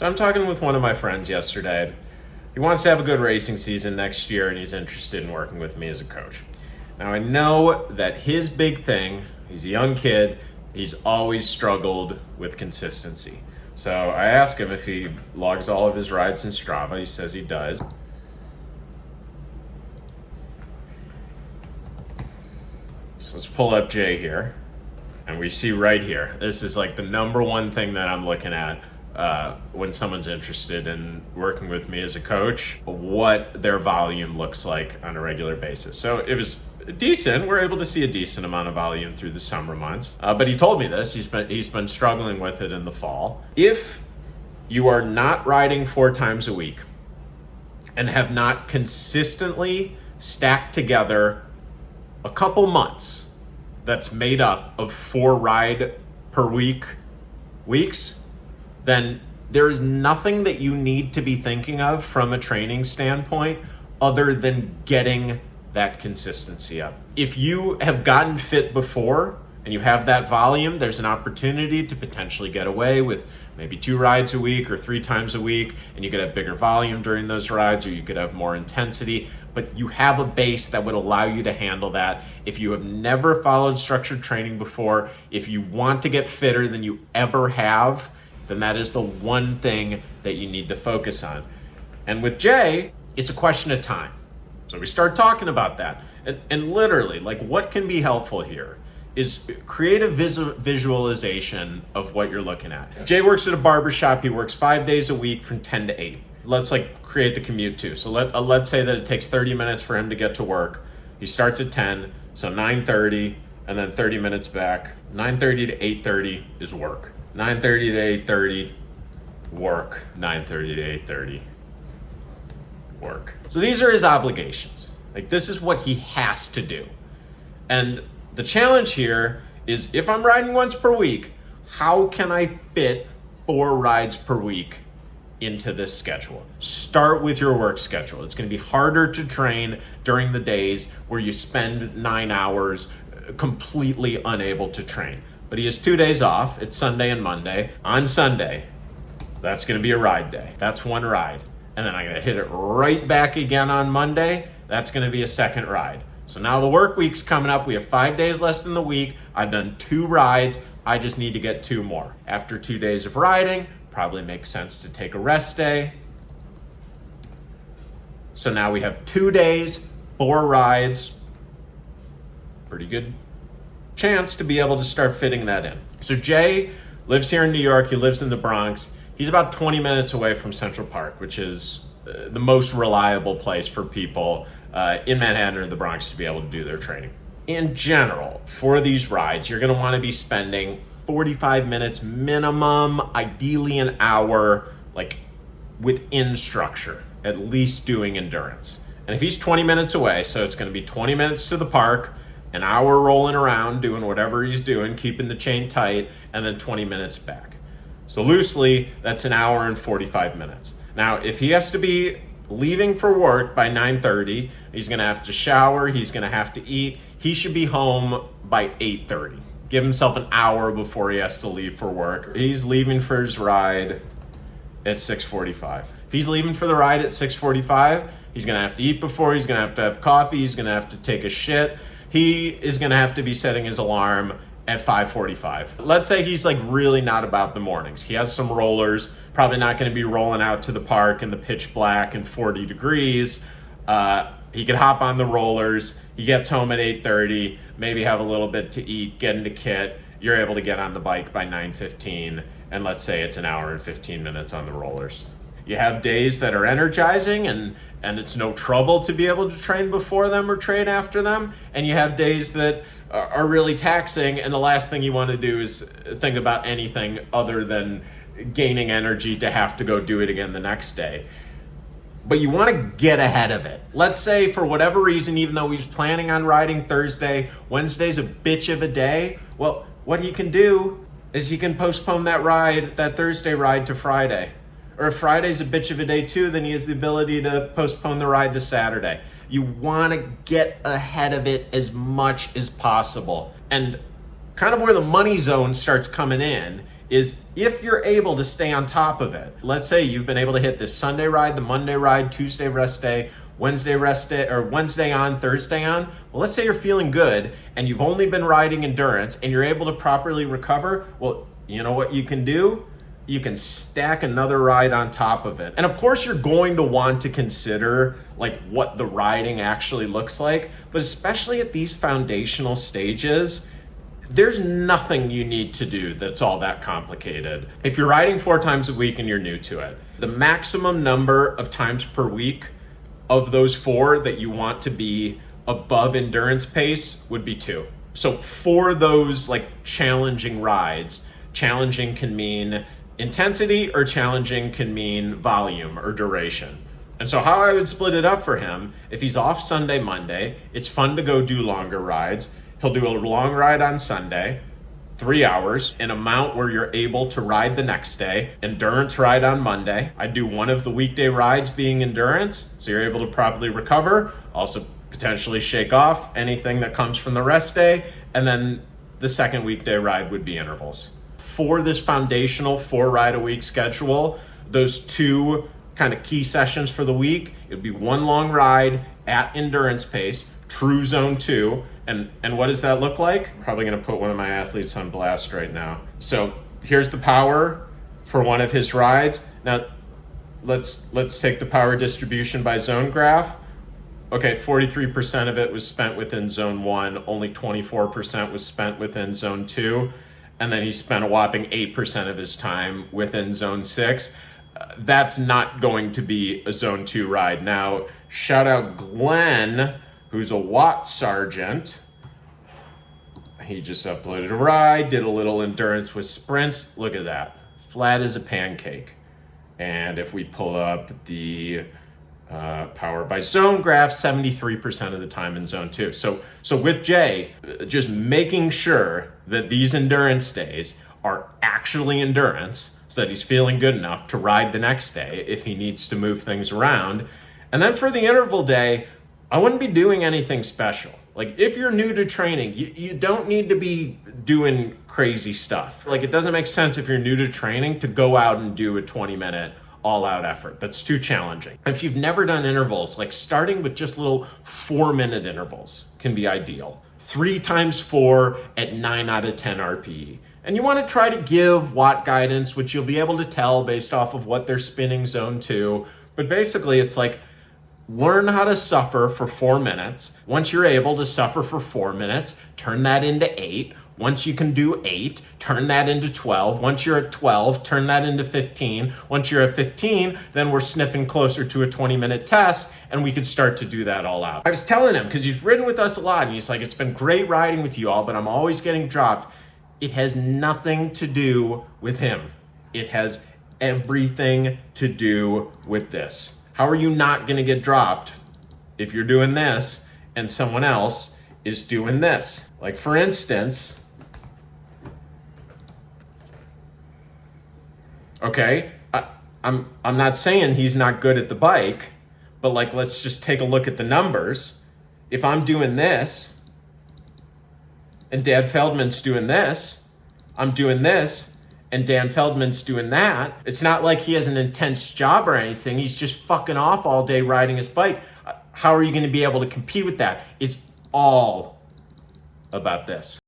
So I'm talking with one of my friends yesterday. He wants to have a good racing season next year and he's interested in working with me as a coach. Now I know that his big thing, he's a young kid, he's always struggled with consistency. So I asked him if he logs all of his rides in Strava. He says he does. So let's pull up Jay here. And we see right here, this is like the number one thing that I'm looking at when someone's interested in working with me as a coach, what their volume looks like on a regular basis. So it was decent. We're able to see a decent amount of volume through the summer months. But he told me this, he's been struggling with it in the fall. If you are not riding 4 times a week and have not consistently stacked together a couple months that's made up of 4 ride per week weeks, then there is nothing that you need to be thinking of from a training standpoint other than getting that consistency up. If you have gotten fit before and you have that volume, there's an opportunity to potentially get away with maybe 2 rides a week or 3 times a week, and you could have bigger volume during those rides, or you could have more intensity, but you have a base that would allow you to handle that. If you have never followed structured training before, if you want to get fitter than you ever have, then that is the one thing that you need to focus on. And with Jay, it's a question of time. So we start talking about that. And literally, like, what can be helpful here is create a visualization of what you're looking at. Yeah. Jay works at a barbershop. He works 5 days a week from 10 to 8. Let's create the commute too. So let's say that it takes 30 minutes for him to get to work. He starts at 10, so 9:30, and then 30 minutes back. 9:30 to 8:30 is work. 9:30 to 8:30, work. 9:30 to 8:30, work. So these are his obligations. This is what he has to do. And the challenge here is, if I'm riding once per week, how can I fit 4 rides per week into this schedule? Start with your work schedule. It's going to be harder to train during the days where you spend 9 hours completely unable to train. But he has 2 days off. It's Sunday and Monday. On Sunday, that's going to be a ride day. That's 1 ride. And then I'm going to hit it right back again on Monday. That's going to be a 2nd ride. So now the work week's coming up. We have 5 days less in the week. I've done 2 rides. I just need to get 2 more. After 2 days of riding, probably makes sense to take a rest day. So now we have 2 days, 4 rides. Pretty good chance to be able to start fitting that in. So Jay lives here in New York. He lives in the Bronx. He's about 20 minutes away from Central Park, which is the most reliable place for people in Manhattan or the Bronx to be able to do their training. In general, for these rides, you're going to want to be spending 45 minutes minimum, ideally an hour, within structure, at least doing endurance. And if he's 20 minutes away, so it's going to be 20 minutes to the park, an hour rolling around, doing whatever he's doing, keeping the chain tight, and then 20 minutes back. So loosely, that's an hour and 45 minutes. Now, if he has to be leaving for work by 9:30, he's going to have to shower, he's going to have to eat. He should be home by 8:30. Give himself an hour before he has to leave for work. He's leaving for his ride at 6:45. If he's leaving for the ride at 6:45, he's going to have to eat before, he's going to have coffee, he's going to have to take a shit. He is going to have to be setting his alarm at 5:45. Let's say he's really not about the mornings. He has some rollers, probably not going to be rolling out to the park in the pitch black and 40 degrees. He could hop on the rollers. He gets home at 8:30, maybe have a little bit to eat, get into kit. You're able to get on the bike by 9:15, and let's say it's an hour and 15 minutes on the rollers. You have days that are energizing and it's no trouble to be able to train before them or train after them. And you have days that are really taxing, and the last thing you want to do is think about anything other than gaining energy to have to go do it again the next day. But you want to get ahead of it. Let's say for whatever reason, even though he's planning on riding Thursday, Wednesday's a bitch of a day. Well, what he can do is he can postpone that Thursday ride to Friday. Or if Friday's a bitch of a day too, then he has the ability to postpone the ride to Saturday. You want to get ahead of it as much as possible. And kind of where the money zone starts coming in is if you're able to stay on top of it. Let's say you've been able to hit this Sunday ride, the Monday ride, Tuesday rest day, Wednesday rest day, or Wednesday on, Thursday on. Well, let's say you're feeling good and you've only been riding endurance and you're able to properly recover. Well, you know what you can do? You can stack another ride on top of it. And of course you're going to want to consider like what the riding actually looks like, but especially at these foundational stages, there's nothing you need to do that's all that complicated. If you're riding 4 times a week and you're new to it, the maximum number of times per week of those 4 that you want to be above endurance pace would be 2. So for those like challenging rides, challenging can mean intensity or challenging can mean volume or duration. And so how I would split it up for him, if he's off Sunday, Monday, it's fun to go do longer rides. He'll do a long ride on Sunday, 3 hours, an amount where you're able to ride the next day. Endurance ride on Monday. I do one of the weekday rides being endurance, so you're able to properly recover, also potentially shake off anything that comes from the rest day. And then the second weekday ride would be intervals. For this foundational 4 ride a week schedule, those 2 kind of key sessions for the week, it would be 1 long ride at endurance pace, true zone 2. And what does that look like? I'm probably gonna put one of my athletes on blast right now. So here's the power for one of his rides. Now let's take the power distribution by zone graph. Okay, 43% of it was spent within zone 1, only 24% was spent within zone 2. And then he spent a whopping 8% of his time within zone 6. That's not going to be a zone 2 ride. Now, shout out Glenn, who's a Watt sergeant. He just uploaded a ride, did a little endurance with sprints. Look at that, flat as a pancake. And if we pull up the power by zone graph, 73% of the time in zone 2. So with Jay, just making sure that these endurance days are actually endurance, so that he's feeling good enough to ride the next day if he needs to move things around. And then for the interval day, I wouldn't be doing anything special. Like if you're new to training, you don't need to be doing crazy stuff. Like it doesn't make sense if you're new to training to go out and do a 20-minute all-out effort. That's too challenging. If you've never done intervals, like starting with just little 4-minute intervals can be ideal. 3 times 4 at 9 out of 10 RPE. And you want to try to give watt guidance, which you'll be able to tell based off of what they're spinning zone 2. But basically it's like, learn how to suffer for 4 minutes. Once you're able to suffer for 4 minutes, turn that into 8. Once you can do 8, turn that into 12. Once you're at 12, turn that into 15. Once you're at 15, then we're sniffing closer to a 20-minute test, and we could start to do that all out. I was telling him, because he's ridden with us a lot, and he's like, it's been great riding with you all, but I'm always getting dropped. It has nothing to do with him. It has everything to do with this. How are you not gonna get dropped if you're doing this and someone else is doing this? Like for instance, okay, I'm not saying he's not good at the bike, but like let's just take a look at the numbers. If I'm doing this and Dan Feldman's doing this, I'm doing this, and Dan Feldman's doing that. It's not like he has an intense job or anything. He's just fucking off all day riding his bike. How are you going to be able to compete with that? It's all about this.